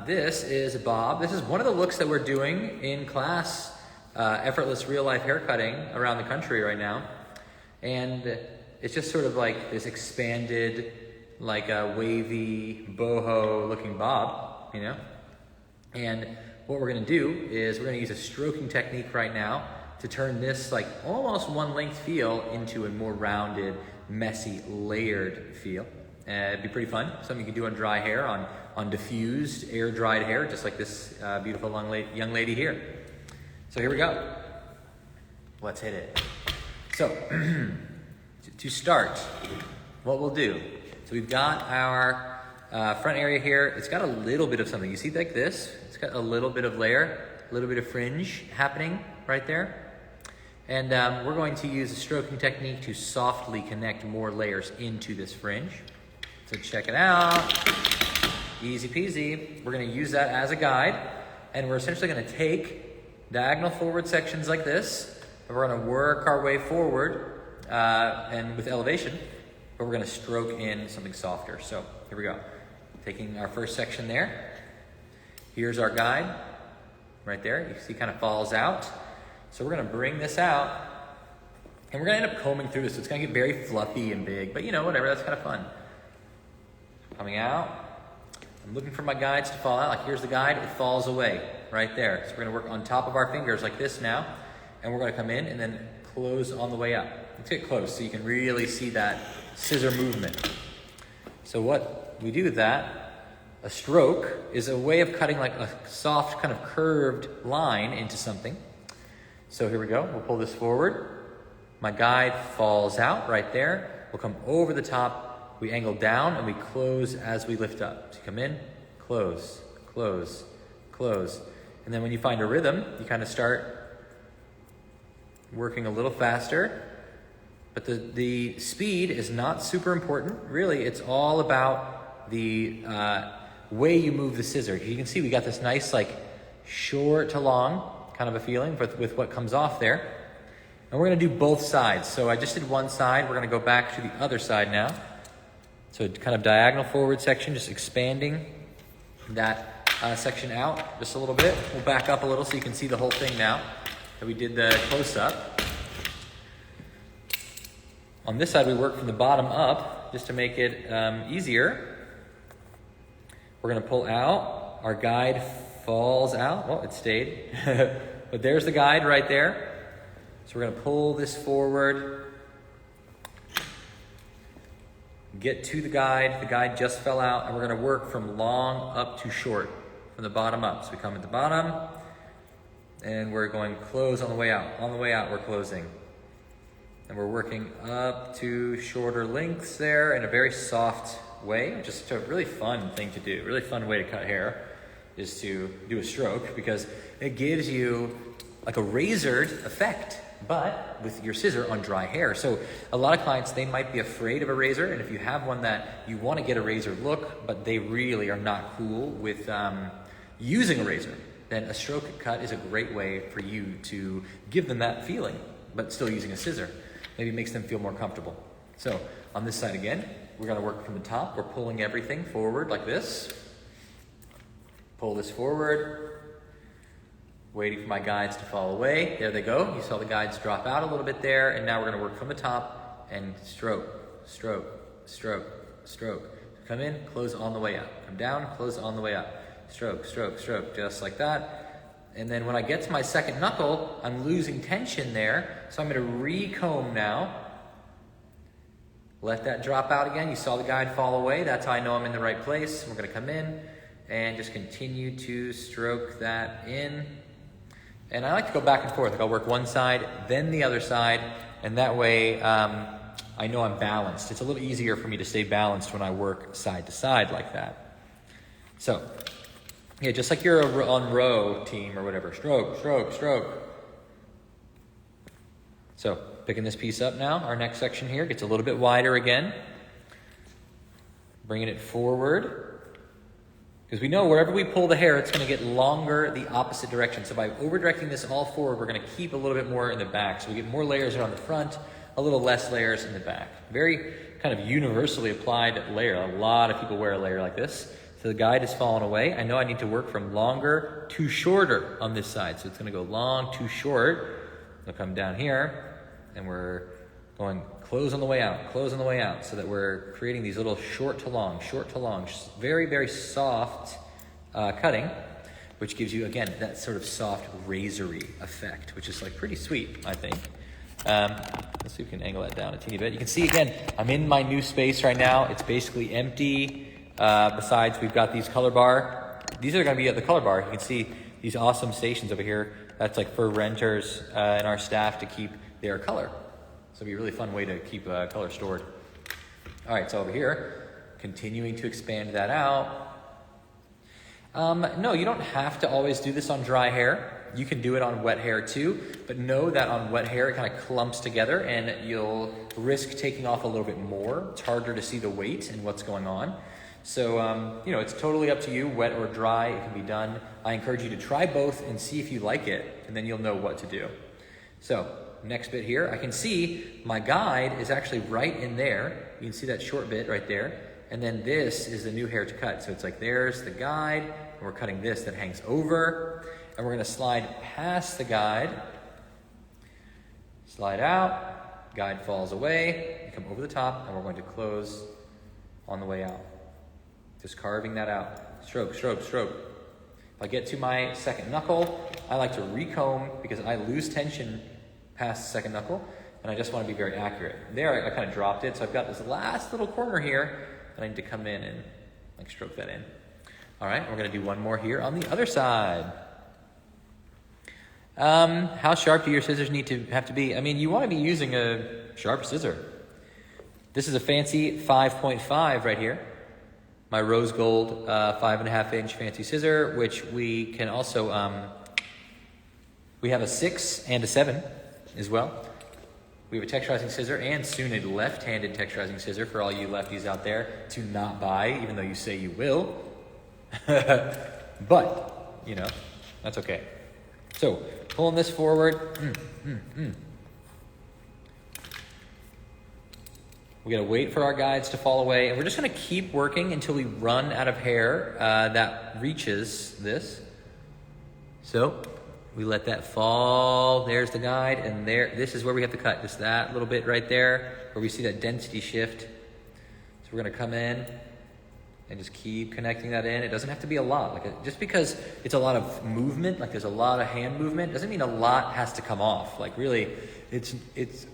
This is Bob. This is one of the looks that we're doing in class, effortless real life haircutting around the country right now. And it's just sort of like this expanded, like a wavy, boho looking bob, you know? And what we're gonna do is we're gonna use a stroking technique right now to turn this like almost one length feel into a more rounded, messy, layered feel. It'd be pretty fun. Something you can do on dry hair, on diffused, air-dried hair, just like this beautiful young lady here. So here we go. Let's hit it. So, to start, what we'll do, so we've got our front area here. It's got a little bit of something. You see like this? It's got a little bit of layer, a little bit of fringe happening right there. And we're going to use a stroking technique to softly connect more layers into this fringe. So check it out. Easy peasy. We're going to use that as a guide, and we're essentially going to take diagonal forward sections like this, and we're going to work our way forward and with elevation, but we're going to stroke in something softer. So here we go. Taking our first section there. Here's our guide right there. You see it kind of falls out. So we're going to bring this out, and we're going to end up combing through this. So it's going to get very fluffy and big, but you know, whatever, that's kind of fun. Coming out. I'm looking for my guides to fall out. Like here's the guide, it falls away right there. So we're gonna work on top of our fingers like this now, and we're gonna come in and then close on the way out. Let's get close so you can really see that scissor movement. So what we do with that, a stroke is a way of cutting like a soft kind of curved line into something. So here we go, we'll pull this forward. My guide falls out right there. We'll come over the top. We angle down and we close as we lift up. So you come in, close, close, close. And then when you find a rhythm, you kind of start working a little faster. But the speed is not super important. Really, it's all about the way you move the scissor. You can see we got this nice like short to long kind of a feeling with what comes off there. And we're gonna do both sides. So I just did one side. We're gonna go back to the other side now. So kind of diagonal forward section, just expanding that section out just a little bit. We'll back up a little so you can see the whole thing now that we did the close-up. On this side, we work from the bottom up just to make it easier. We're gonna pull out, our guide falls out. Well, it stayed, but there's the guide right there. So we're gonna pull this forward, get to the guide just fell out, and we're gonna work from long up to short, from the bottom up. So we come at the bottom, and we're going close on the way out. On the way out, we're closing. And we're working up to shorter lengths there in a very soft way, just a really fun thing to do. Really fun way to cut hair is to do a stroke because it gives you like a razored effect, but with your scissor on dry hair. So a lot of clients, they might be afraid of a razor, and if you have one that you want to get a razor look, but they really are not cool with using a razor, then a stroke cut is a great way for you to give them that feeling, but still using a scissor. Maybe it makes them feel more comfortable. So on this side again, we're going to work from the top. We're pulling everything forward like this. Pull this forward. Waiting for my guides to fall away. There they go. You saw the guides drop out a little bit there, and now we're going to work from the top and stroke, stroke, stroke, stroke. Come in, close on the way out. Come down, close on the way out. Stroke, stroke, stroke, just like that. And then when I get to my second knuckle, I'm losing tension there, so I'm going to recomb now. Let that drop out again. You saw the guide fall away. That's how I know I'm in the right place. We're going to come in and just continue to stroke that in. And I like to go back and forth. Like I'll work one side, then the other side, and that way I know I'm balanced. It's a little easier for me to stay balanced when I work side to side like that. So, yeah, just like you're on row team or whatever. Stroke, stroke, stroke. So, picking this piece up now. Our next section here gets a little bit wider again. Bringing it forward. Because we know wherever we pull the hair, it's going to get longer the opposite direction. So by over-directing this all forward, we're going to keep a little bit more in the back. So we get more layers around the front, a little less layers in the back. Very kind of universally applied layer. A lot of people wear a layer like this. So the guide has fallen away. I know I need to work from longer to shorter on this side. So it's gonna go long to short. I'll come down here and we're going close on the way out, close on the way out, so that we're creating these little short to long, very, very soft cutting, which gives you, again, that sort of soft razory effect, which is like pretty sweet, I think. Let's see if we can angle that down a teeny bit. You can see, again, I'm in my new space right now. It's basically empty. Besides, we've got these color bar. These are gonna be at the color bar. You can see these awesome stations over here. That's like for renters and our staff to keep their color. So it'll be a really fun way to keep color stored. All right, so over here, continuing to expand that out. No, you don't have to always do this on dry hair. You can do it on wet hair too, but know that on wet hair, it kind of clumps together and you'll risk taking off a little bit more. It's harder to see the weight and what's going on. So, it's totally up to you, wet or dry, it can be done. I encourage you to try both and see if you like it, and then you'll know what to do. So, next bit here, I can see my guide is actually right in there. You can see that short bit right there. And then this is the new hair to cut. So it's like, there's the guide, and we're cutting this that hangs over, and we're gonna slide past the guide, slide out, guide falls away, you come over the top, and we're going to close on the way out. Just carving that out. Stroke, stroke, stroke. If I get to my second knuckle, I like to recomb because I lose tension past the second knuckle, and I just want to be very accurate. There, I kind of dropped it, so I've got this last little corner here that I need to come in and like stroke that in. All right, we're going to do one more here on the other side. How sharp do your scissors have to be? I mean, you want to be using a sharp scissor. This is a fancy 5.5 right here. My rose gold 5.5 inch fancy scissor, which we can also, we have a 6 and a 7 as well. We have a texturizing scissor and soon a left-handed texturizing scissor for all you lefties out there to not buy, even though you say you will. But, that's okay. So, pulling this forward. We gotta wait for our guides to fall away, and we're just gonna keep working until we run out of hair that reaches this. So, we let that fall, there's the guide, and this is where we have to cut, just that little bit right there, where we see that density shift. So we're gonna come in and just keep connecting that in. It doesn't have to be a lot, just because it's a lot of movement, like there's a lot of hand movement, doesn't mean a lot has to come off. Like really, it's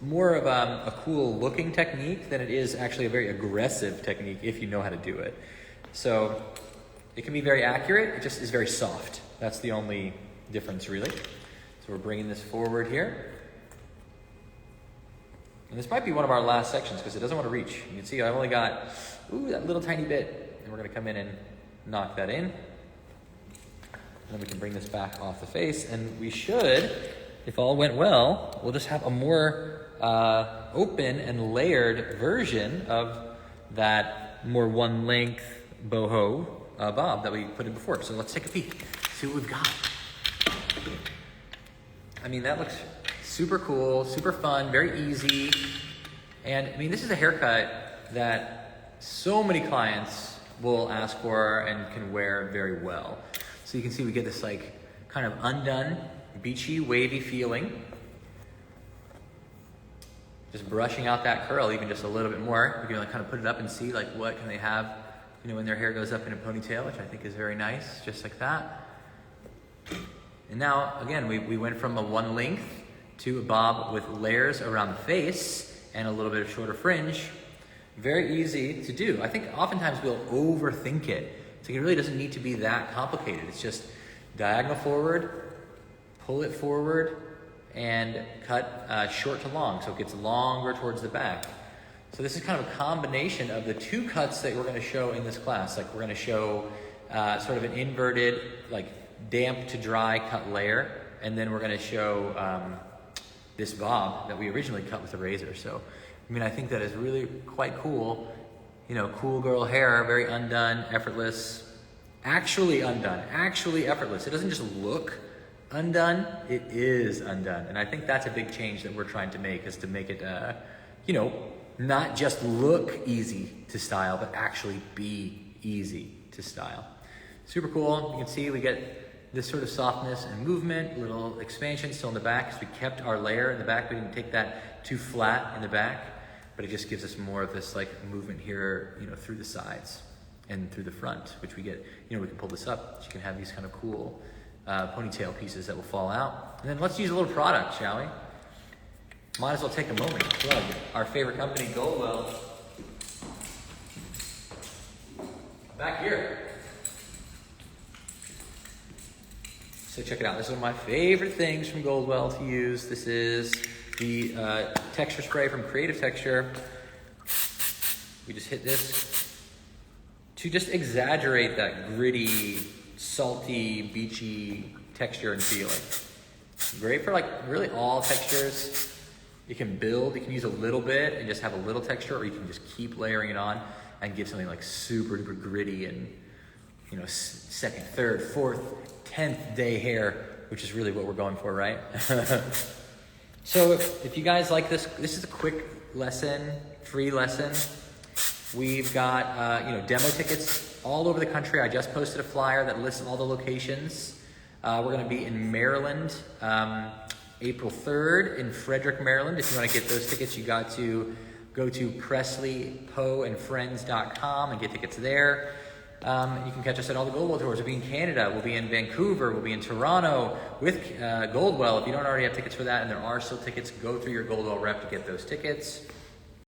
more of a cool looking technique than it is actually a very aggressive technique if you know how to do it. So it can be very accurate, it just is very soft. That's the only difference really. So we're bringing this forward here. And this might be one of our last sections because it doesn't want to reach. You can see I've only got, that little tiny bit. And we're gonna come in and knock that in. And then we can bring this back off the face. And we should, if all went well, we'll just have a more open and layered version of that more one length boho bob that we put in before. So let's take a peek, see what we've got. I mean, that looks super cool, super fun, very easy. And I mean, this is a haircut that so many clients will ask for and can wear very well. So you can see we get this like kind of undone, beachy, wavy feeling. Just brushing out that curl even just a little bit more. You can like kind of put it up and see like what can they have, when their hair goes up in a ponytail, which I think is very nice, just like that. And now, again, we went from a one length to a bob with layers around the face and a little bit of shorter fringe. Very easy to do. I think oftentimes we'll overthink it. So it really doesn't need to be that complicated. It's just diagonal forward, pull it forward, and cut short to long, so it gets longer towards the back. So this is kind of a combination of the two cuts that we're going to show in this class. Like we're going to show sort of an inverted, like damp to dry cut layer, and then we're going to show this bob that we originally cut with a razor. So I mean, I think that is really quite cool. Cool girl hair, very undone, effortless. Actually undone, actually effortless. It doesn't just look undone, it is undone. And I think that's a big change that we're trying to make, is to make it, not just look easy to style, but actually be easy to to style. Super cool. You can see we get this sort of softness and movement, little expansion still in the back because we kept our layer in the back. We didn't take that too flat in the back, but it just gives us more of this like movement here, you know, through the sides and through the front, which we get, you know, we can pull this up. So you can have these kind of cool ponytail pieces that will fall out. And then let's use a little product, shall we? Might as well take a moment to plug our favorite company, Goldwell. Back here. So check it out. This is one of my favorite things from Goldwell to use. This is the texture spray from Creative Texture. We just hit this to just exaggerate that gritty, salty, beachy texture and feeling. Great for like really all textures. You can build, you can use a little bit and just have a little texture, or you can just keep layering it on and give something like super duper gritty and, you know, second, third, fourth, 10th day hair, which is really what we're going for, right? So if you guys like this is a quick lesson, free lesson. We've got, you know, demo tickets all over the country. I just posted a flyer that lists all the locations. We're going to be in Maryland, April 3rd in Frederick, Maryland. If you want to get those tickets, you got to go to PresleyPoeandFriends.com and get tickets there. You can catch us at all the Goldwell tours. We'll be in Canada, we'll be in Vancouver, we'll be in Toronto with Goldwell. If you don't already have tickets for that, and there are still tickets, go through your Goldwell rep to get those tickets.